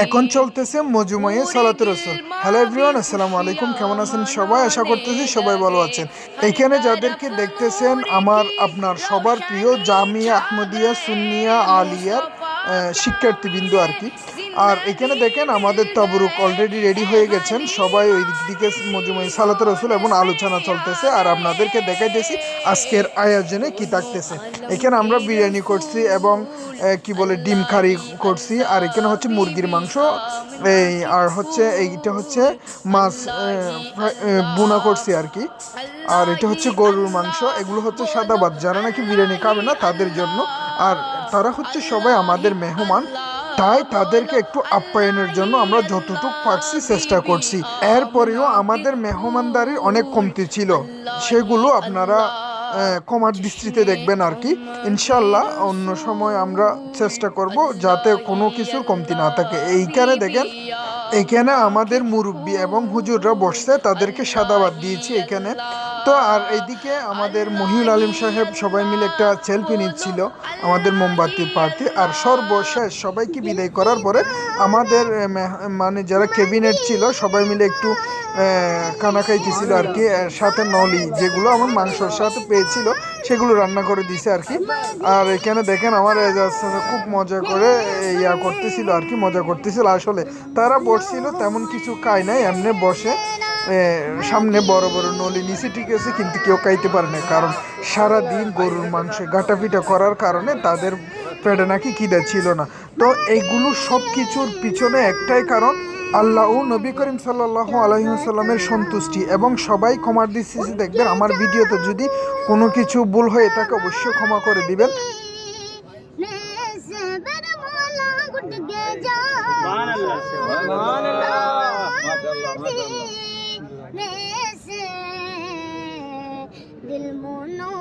এখন চলতেছে মজুমায়ে সালাতুর রাসূল। হ্যালো এভরিওয়ান, আসসালামু আলাইকুম। কেমন আছেন সবাই? আশা করতেছি সবাই ভালো আছেন। এখানে যাদেরকে দেখতেছেন আপনার সবার প্রিয় জামিয়া আহমদিয়া সুন্নিয়া আলিয়ার শিক্ষার্থীবৃন্দ আর কি। আর এখানে দেখেন আমাদের তাবরুক অলরেডি রেডি হয়ে গেছেন, সবাই ওই দিকে মজুমায়ে সালাতুর রাসূল এবং আলোচনা চলতেছে। আর আপনাদেরকে দেখাইতেছি আজকের আয়োজনে কি থাকতেছে। এখানে আমরা বিরিয়ানি করছি এবং কি বলে ডিম কারি করছি, আর এখানে হচ্ছে মুরগির মাংস, আর হচ্ছে এইটা হচ্ছে মাছ বোনা করছি আর কি। আর এটা হচ্ছে গরুর মাংস। এগুলো হচ্ছে সাদা ভাত, যারা নাকি বিরিয়ানি খাবে না তাদের জন্য। আর তারা হচ্ছে সবাই আমাদের মেহমান, তাই তাদেরকে একটু আপ্যায়নের জন্য আমরা যতটুকু পারছি চেষ্টা করছি। এরপরেও আমাদের মেহমানদারির অনেক কমতি ছিল, সেগুলো আপনারা কমার দৃষ্টিতে দেখবেন আর কি। ইনশাল্লাহ অন্য সময় আমরা চেষ্টা করব যাতে কোনো কিছুর কমতি না থাকে। এইখানে দেখেন, এখানে আমাদের মুরব্বি এবং হুজুররা বসছে, তাদেরকে সাদা ভাত দিয়েছি এখানে। তো আর এইদিকে আমাদের মহিউল আলিম সাহেব সবাই মিলে একটা সেলফি নিচ্ছিল আমাদের মোমবাতির পার্টি। আর সর্বশেষ সবাইকে বিদায় করার পরে আমাদের মানে যারা ক্যাবিনেট ছিল সবাই মিলে একটু খানা খাইতেছিল আর কি। সাথে নলি যেগুলো আমার মাংসর সাথে পেয়েছিল সেগুলো রান্না করে দিছে আর কি। আর এখানে দেখেন আমার এজাজ খুব মজা করে করতেছিল আর কি, মজা করতেছিল। আসলে তারা বসছিল তেমন কিছু খায় নাই, এমনি বসে সামনে বড় বড় নলি নিচে ঠিক আছে, কিন্তু কেউ খাইতে পারে না, কারণ সারাদিন গরুর মাংস গাটাপিটা করার কারণে তাদের পেটে নাকি খিদে ছিল না। তো এইগুলো সব কিছুর পিছনে একটাই কারণ, আল্লাহ ও নবী করিম সাল্লাল্লাহু আলাইহি ওয়াসাল্লামের সন্তুষ্টি। এবং সবাই ক্ষমার দৃষ্টিতে দেখবেন, আমার ভিডিওতে যদি কোনো কিছু ভুল হয়ে থাকে অবশ্যই ক্ষমা করে দিবেন। दिल मोनो